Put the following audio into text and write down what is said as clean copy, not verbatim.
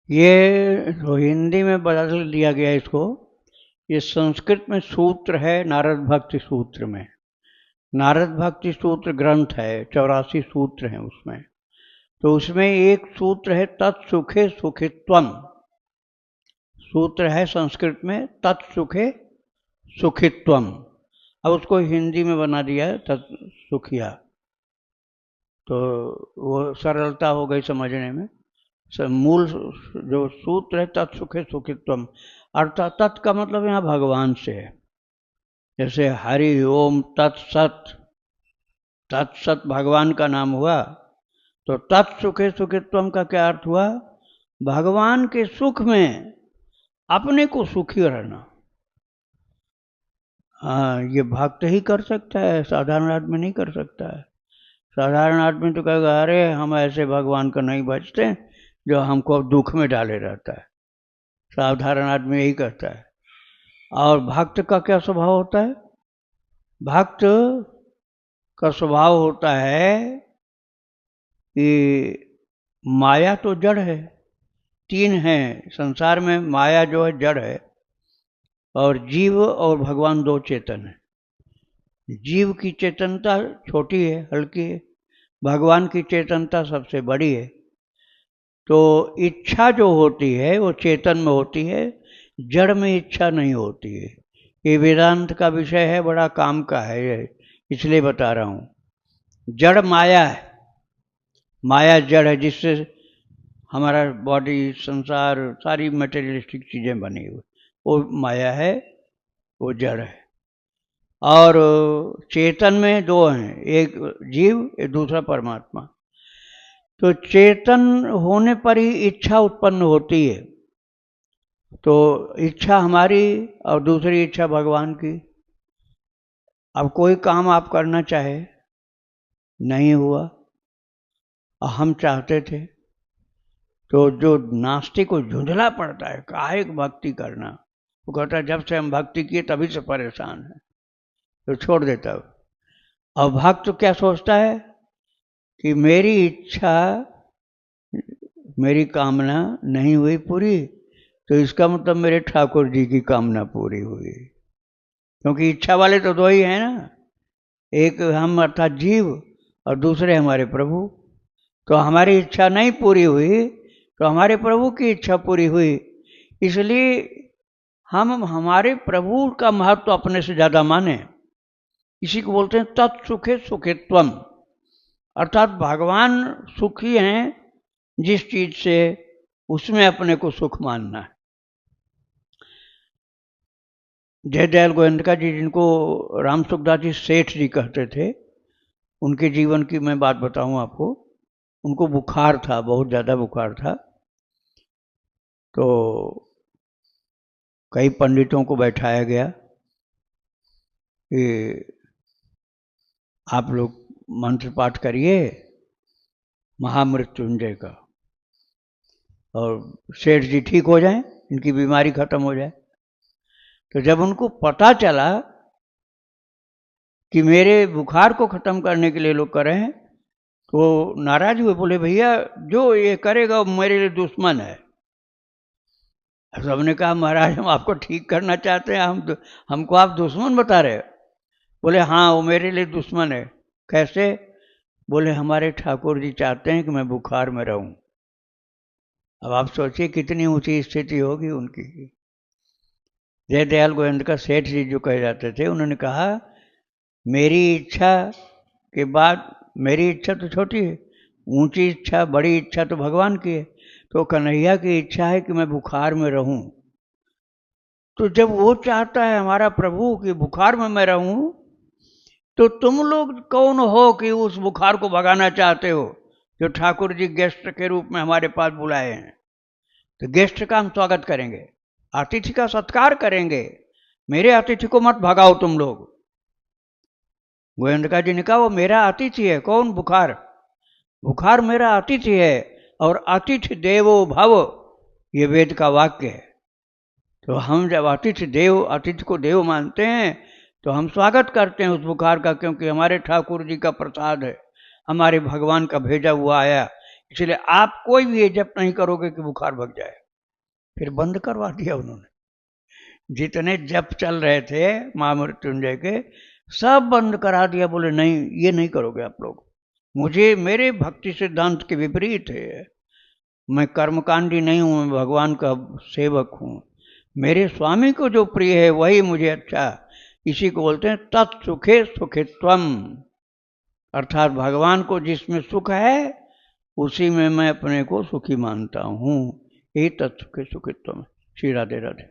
ये तो हिंदी में बदल दिया गया इसको। ये संस्कृत में सूत्र है, नारद भक्ति सूत्र में। नारद भक्ति सूत्र ग्रंथ है, 84 सूत्र हैं उसमें। तो उसमें एक सूत्र है तत्सुखे सुखित्वम। सूत्र है संस्कृत में तत्सुखे सुखित्वम। अब उसको हिंदी में बना दिया है तत्सुखिया। तो वो सरलता हो गई समझने में। मूल जो सूत्र है तत्सुखे सुखित्वम, अर्थात तत् का मतलब यहाँ भगवान से है। जैसे हरि ओम तत्सत, तत्सत भगवान का नाम हुआ। तो तत्सुखे सुखित्वम का क्या अर्थ हुआ? भगवान के सुख में अपने को सुखी रहना। हाँ, ये भक्त ही कर सकता है, साधारण आदमी नहीं कर सकता है। साधारण आदमी तो कहेगा अरे हम ऐसे भगवान को नहीं भजते जो हमको दुख में डाले रहता है। साधारण आदमी यही करता है। और भक्त का क्या स्वभाव होता है? भक्त का स्वभाव होता है कि माया तो जड़ है, तीन है संसार में। माया जो है जड़ है, और जीव और भगवान दो चेतन है। जीव की चेतनता छोटी है, हल्की है। भगवान की चेतनता सबसे बड़ी है। तो इच्छा जो होती है वो चेतन में होती है, जड़ में इच्छा नहीं होती है। ये वेदांत का विषय है, बड़ा काम का है ये, इसलिए बता रहा हूँ। जड़ माया है, माया जड़ है जिससे हमारा बॉडी, संसार, सारी मटेरियलिस्टिक चीज़ें बनी हुई, वो माया है, वो जड़ है। और चेतन में दो हैं, एक जीव, एक दूसरा परमात्मा। तो चेतन होने पर ही इच्छा उत्पन्न होती है। तो इच्छा हमारी और दूसरी इच्छा भगवान की। अब कोई काम आप करना चाहे, नहीं हुआ, और हम चाहते थे, तो जो नास्तिक को झुंझला पड़ता है काहे भक्ति करना, वो कहता है जब से हम भक्ति किए तभी से परेशान है, तो छोड़ देता है। और भक्त क्या सोचता है कि मेरी इच्छा, मेरी कामना नहीं हुई पूरी, तो इसका मतलब मेरे ठाकुर जी की कामना पूरी हुई। क्योंकि इच्छा वाले तो दो ही हैं ना, एक हम अर्थात जीव और दूसरे हमारे प्रभु। तो हमारी इच्छा नहीं पूरी हुई तो हमारे प्रभु की इच्छा पूरी हुई। इसलिए हम हमारे प्रभु का महत्व अपने से ज़्यादा माने। इसी को बोलते हैं तत्सुखे सुखित्वम, अर्थात भगवान सुखी हैं जिस चीज से, उसमें अपने को सुख मानना है। जयदयाल गोयंदका जी, जिनको राम सुखदास जी सेठ जी कहते थे, उनके जीवन की मैं बात बताऊं आपको। उनको बुखार था, बहुत ज़्यादा बुखार था। तो कई पंडितों को बैठाया गया कि आप लोग मंत्र पाठ करिए महामृत्युंजय का, और सेठ जी ठीक हो जाएं, इनकी बीमारी खत्म हो जाए। तो जब उनको पता चला कि मेरे बुखार को खत्म करने के लिए लोग कर रहे हैं, तो नाराज हुए, बोले भैया जो ये करेगा वो मेरे लिए दुश्मन है। सबने कहा महाराज हम आपको ठीक करना चाहते हैं, हमको आप दुश्मन बता रहे हो? बोले हाँ वो मेरे लिए दुश्मन है। कैसे? बोले हमारे ठाकुर जी चाहते हैं कि मैं बुखार में रहूं। अब आप सोचिए कितनी ऊंची स्थिति होगी उनकी। जयदयाल गोविंद का सेठ जी जो कहे जाते थे, उन्होंने कहा मेरी इच्छा के बाद, मेरी इच्छा तो छोटी है, ऊंची इच्छा, बड़ी इच्छा तो भगवान की है। तो कन्हैया की इच्छा है कि मैं बुखार में रहूं। तो जब वो चाहता है हमारा प्रभु कि बुखार में मैं रहूं, तो तुम लोग कौन हो कि उस बुखार को भगाना चाहते हो, जो ठाकुर जी गेस्ट के रूप में हमारे पास बुलाए हैं। तो गेस्ट का हम स्वागत करेंगे, अतिथि का सत्कार करेंगे, मेरे अतिथि को मत भगाओ तुम लोग। गोविंदका जी ने कहा वो मेरा अतिथि है। कौन? बुखार। बुखार मेरा अतिथि है, और अतिथि देवो भव, ये वेद का वाक्य है। तो हम जब अतिथि को देव मानते हैं, तो हम स्वागत करते हैं उस बुखार का, क्योंकि हमारे ठाकुर जी का प्रसाद है, हमारे भगवान का भेजा हुआ आया। इसलिए आप कोई भी ये जप नहीं करोगे कि बुखार भग जाए। फिर बंद करवा दिया उन्होंने। जितने जप चल रहे थे महामृत्युंजय के, सब बंद करा दिया। बोले नहीं, ये नहीं करोगे आप लोग। मुझे मेरे भक्ति सिद्धांत के विपरीत है। मैं कर्मकांडी नहीं हूं, मैं भगवान का सेवक हूं। मेरे स्वामी को जो प्रिय है वही मुझे अच्छा। इसी को बोलते हैं तत्सुखे सुखित्वम, अर्थात भगवान को जिसमें सुख है उसी में मैं अपने को सुखी मानता हूं। यही तत्सुखे सुखित्वम। श्री राधे राधे।